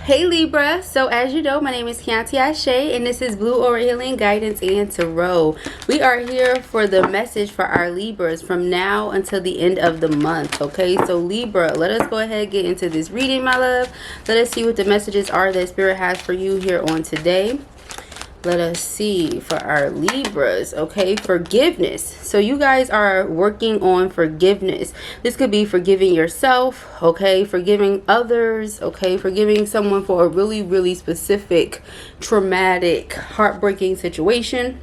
Hey Libra, so as you know, my name is Kianti Ayshea and this is Blue Aura Healing Guidance and Tarot. We are here for the message for our Libras from now until the end of the month, okay? So Libra, let us go ahead and get into this reading, my love. Let us see what the messages are that Spirit has for you here on today. Let us see for our Libras, okay? Forgiveness. So you guys are working on forgiveness. This could be forgiving yourself, okay? Forgiving others, okay? Forgiving someone for a really, really specific, traumatic, heartbreaking situation.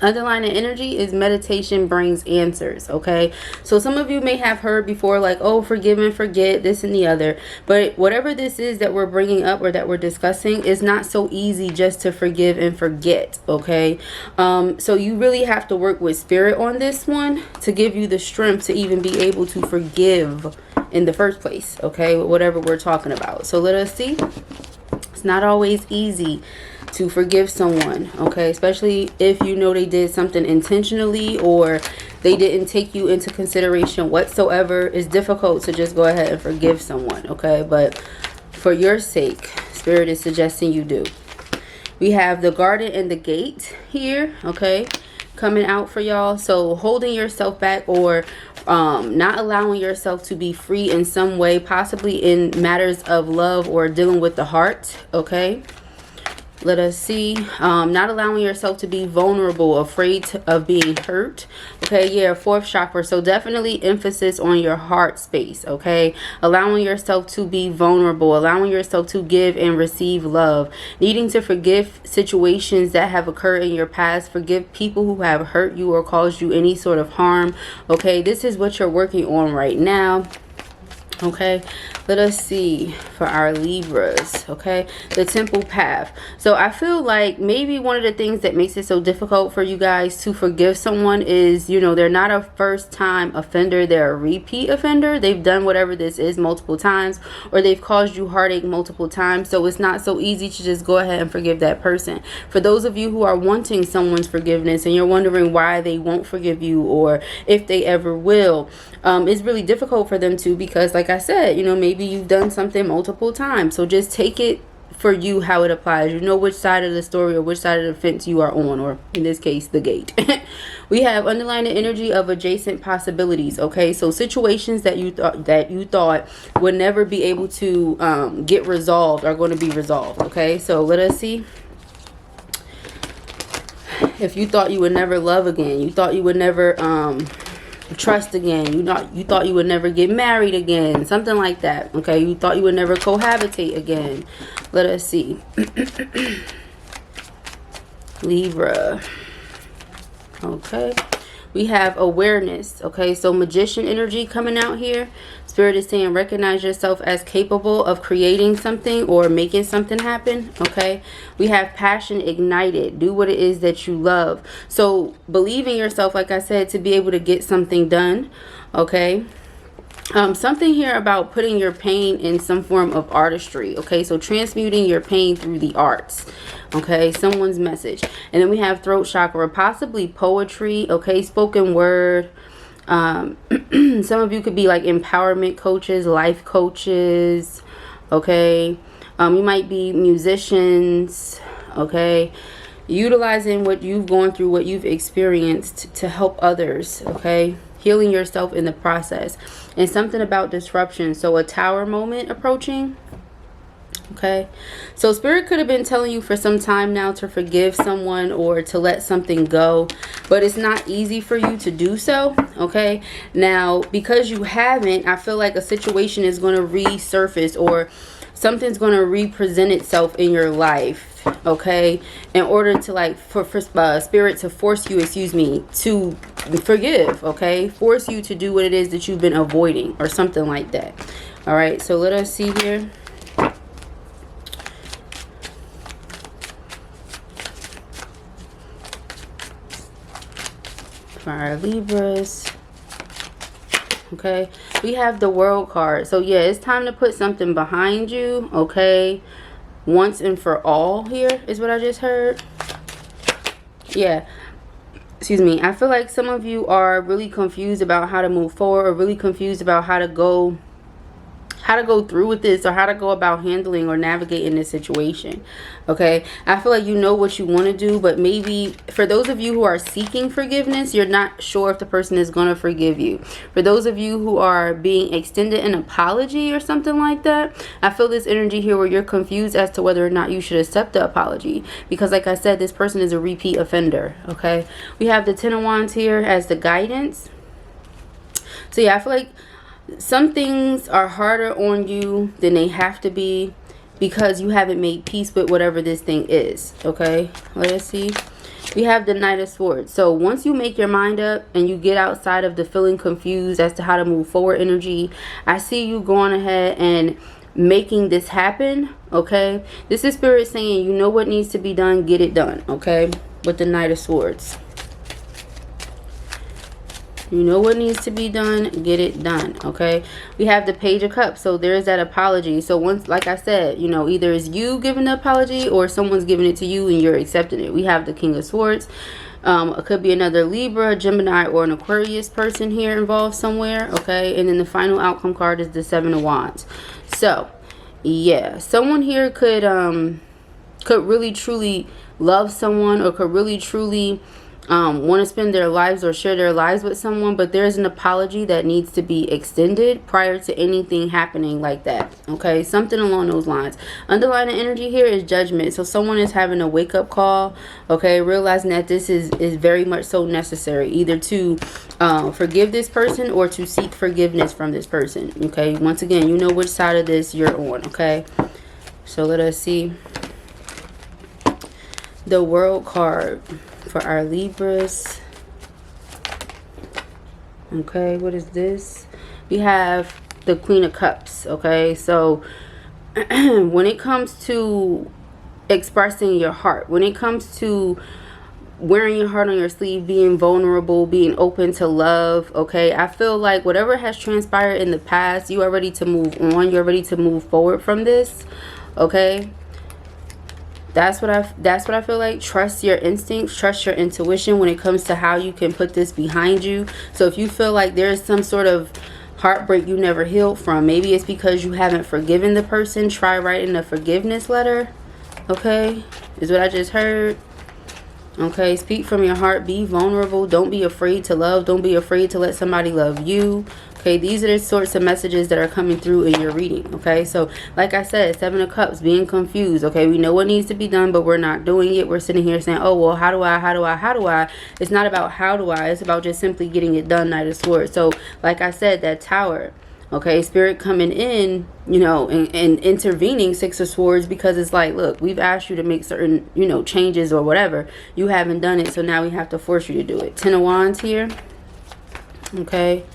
Underlying energy is meditation brings answers, okay? So some of you may have heard before, like, oh, forgive and forget, this and the other. But whatever this is that we're bringing up or that we're discussing is not so easy just to forgive and forget, okay? So you really have to work with Spirit on this one to give you the strength to even be able to forgive in the first place, okay? Whatever we're talking about. So let us see. It's not always easy to forgive someone, okay? Especially if you know they did something intentionally or they didn't take you into consideration whatsoever. It's difficult to just go ahead and forgive someone, okay? But for your sake, Spirit is suggesting you do. We have the Garden and the Gate here, okay? Coming out for y'all. So holding yourself back or not allowing yourself to be free in some way, possibly in matters of love or dealing with the heart, okay? Let us see. Not allowing yourself to be vulnerable, afraid of being hurt. Okay, yeah, fourth chakra. So definitely emphasis on your heart space, okay? Allowing yourself to be vulnerable, allowing yourself to give and receive love. Needing to forgive situations that have occurred in your past. Forgive people who have hurt you or caused you any sort of harm, okay? This is what you're working on right now. Okay, let us see for our Libras, okay? The Temple Path. So I feel like maybe one of the things that makes it so difficult for you guys to forgive someone is, you know, they're not a first time offender, they're a repeat offender. They've done whatever this is multiple times, or they've caused you heartache multiple times. So it's not so easy to just go ahead and forgive that person. For those of you who are wanting someone's forgiveness and you're wondering why they won't forgive you or if they ever will, it's really difficult for them to, because like I said, you know, maybe you've done something multiple times. So just take it for you how it applies. You know which side of the story or which side of the fence you are on, or in this case, the gate. We have underlying energy of adjacent possibilities, okay? So situations that you thought would never be able to get resolved are going to be resolved, okay? So let us see. If you thought you would never love again, you thought you would never trust again, you thought you would never get married again, something like that, okay? You thought you would never cohabitate again. Let us see. Libra, okay? We have awareness, okay? So magician energy coming out here. Spirit is saying recognize yourself as capable of creating something or making something happen, okay? We have passion ignited. Do what it is that you love. So believe in yourself, like I said, to be able to get something done, okay? Something here about putting your pain in some form of artistry, okay? So transmuting your pain through the arts, okay? Someone's message. And then we have throat chakra, possibly poetry, okay? Spoken word. Some of you could be like empowerment coaches, life coaches, okay? You might be musicians, okay? Utilizing what you've gone through, what you've experienced to help others, okay? Healing yourself in the process. And something about disruption. So a tower moment approaching. Okay. So Spirit could have been telling you for some time now to forgive someone or to let something go. But it's not easy for you to do so. Okay. Now, because you haven't, I feel like a situation is going to resurface or something's going to represent itself in your life. Okay, in order to like for Spirit to force you, to forgive, okay, force you to do what it is that you've been avoiding or something like that. All right, so let us see here. For our Libras, okay, we have the World card. So yeah, it's time to put something behind you, okay? Once and for all here is what I just heard. Yeah, excuse me. I feel like some of you are really confused about how to move forward or really confused about how to go how to go through with this, or how to go about handling or navigating this situation. Okay, I feel like you know what you want to do, but maybe for those of you who are seeking forgiveness, you're not sure if the person is going to forgive you. For those of you who are being extended an apology or something like that, I feel this energy here where you're confused as to whether or not you should accept the apology, because like I said, this person is a repeat offender. Okay, we have the Ten of Wands here as the guidance. So yeah, I feel like some things are harder on you than they have to be because you haven't made peace with whatever this thing is. Okay, let's see. We have the Knight of Swords. So once you make your mind up and you get outside of the feeling confused as to how to move forward energy, I see you going ahead and making this happen. Okay, this is Spirit saying you know what needs to be done, get it done. Okay, with the Knight of Swords. You know what needs to be done, get it done. Okay, we have the Page of Cups. So there's that apology. So once, like I said, you know, either it's you giving the apology or someone's giving it to you and you're accepting it. We have the King of Swords. It could be another Libra, Gemini, or an Aquarius person here involved somewhere. Okay, and then the final outcome card is the Seven of Wands. So yeah, someone here could really truly love someone, or could really truly want to spend their lives or share their lives with someone, but there's an apology that needs to be extended prior to anything happening like that. Okay, something along those lines. Underlying energy here is Judgment. So someone is having a wake-up call, okay, realizing that this is very much so necessary, either to forgive this person or to seek forgiveness from this person. Okay, once again, you know which side of this you're on. Okay, so let us see the World card for our Libras. Okay, what is this? We have the Queen of Cups. Okay, so when it comes to expressing your heart, when it comes to wearing your heart on your sleeve, being vulnerable, being open to love, okay, I feel like whatever has transpired in the past, you are ready to move on. You're ready to move forward from this. Okay, that's what I feel like. Trust your instincts, trust your intuition when it comes to how you can put this behind you. So if you feel like there is some sort of heartbreak you never healed from, maybe it's because you haven't forgiven the person, try writing a forgiveness letter. Okay, is what I just heard. Okay, speak from your heart, be vulnerable, don't be afraid to love, don't be afraid to let somebody love you. Okay, these are the sorts of messages that are coming through in your reading. Okay, so like I said, Seven of Cups, being confused. Okay, we know what needs to be done, but we're not doing it. We're sitting here saying, oh, well, how do I? It's not about how do I, it's about just simply getting it done. Knight of Swords. So like I said, that Tower. Okay, Spirit coming in, you know, and intervening, Six of Swords, because it's like, look, we've asked you to make certain, you know, changes or whatever. You haven't done it, so now we have to force you to do it. Ten of Wands here. Okay,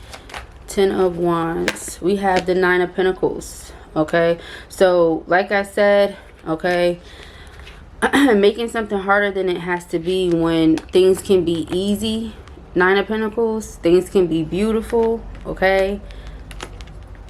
Ten of Wands. We have the Nine of Pentacles. Okay, so like I said, okay, making something harder than it has to be when things can be easy. Nine of Pentacles, things can be beautiful. Okay,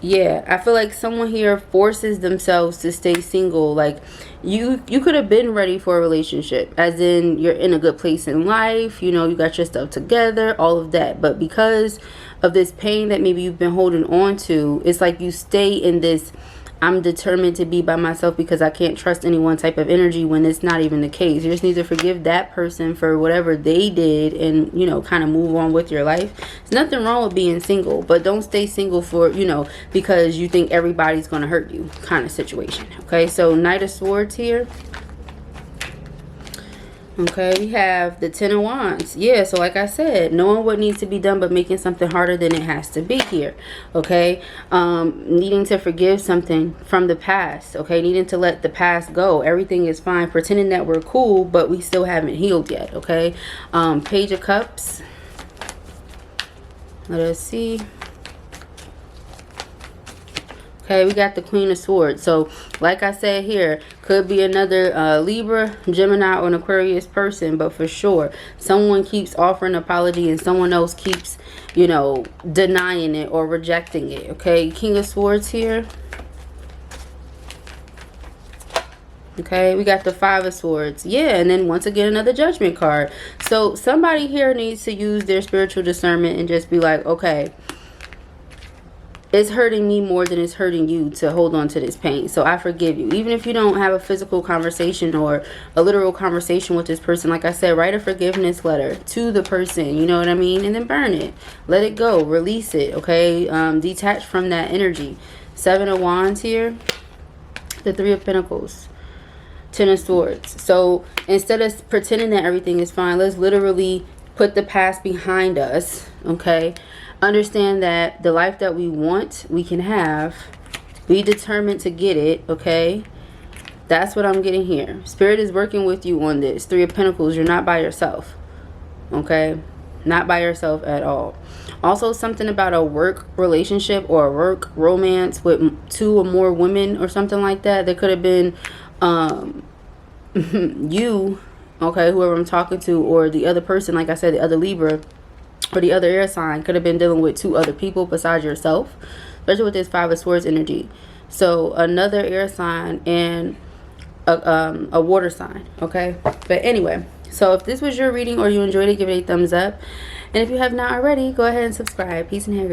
yeah, I feel like someone here forces themselves to stay single. Like you could have been ready for a relationship, as in you're in a good place in life, you know, you got your stuff together, all of that, but because of this pain that maybe you've been holding on to, it's like you stay in this I'm determined to be by myself because I can't trust anyone type of energy, when it's not even the case. You just need to forgive that person for whatever they did and, you know, kind of move on with your life. There's nothing wrong with being single, but don't stay single for, you know, because you think everybody's going to hurt you kind of situation. Okay, so Knight of Swords here. Okay, we have the Ten of Wands. Yeah, so like I said, knowing what needs to be done, but making something harder than it has to be here. Okay, needing to forgive something from the past. Okay, needing to let the past go. Everything is fine. Pretending that we're cool, but we still haven't healed yet. Okay, Page of Cups. Let us see. Okay, we got the Queen of Swords. So, like I said here, could be another Libra, Gemini, or an Aquarius person. But for sure, someone keeps offering an apology and someone else keeps, you know, denying it or rejecting it. Okay, King of Swords here. Okay, we got the Five of Swords. Yeah, and then once again, another Judgment card. So, somebody here needs to use their spiritual discernment and just be like, okay, it's hurting me more than it's hurting you to hold on to this pain. So I forgive you. Even if you don't have a physical conversation or a literal conversation with this person, like I said, write a forgiveness letter to the person, you know what I mean? And then burn it. Let it go. Release it, okay? Detach from that energy. 7 of Wands here. The 3 of Pentacles. 10 of Swords. So instead of pretending that everything is fine, let's literally put the past behind us, okay? Understand that the life that we want, we can have. Be determined to get it, okay? That's what I'm getting here. Spirit is working with you on this. 3 of Pentacles, you're not by yourself, okay? Not by yourself at all. Also, something about a work relationship or a work romance with 2 or more women or something like that. There could have been you, okay, whoever I'm talking to, or the other person, like I said, the other Libra, or the other air sign could have been dealing with 2 other people besides yourself, especially with this 5 of Swords energy. So another air sign and a water sign, okay? But anyway, so if this was your reading or you enjoyed it, give it a thumbs up. And if you have not already, go ahead and subscribe. Peace and hair.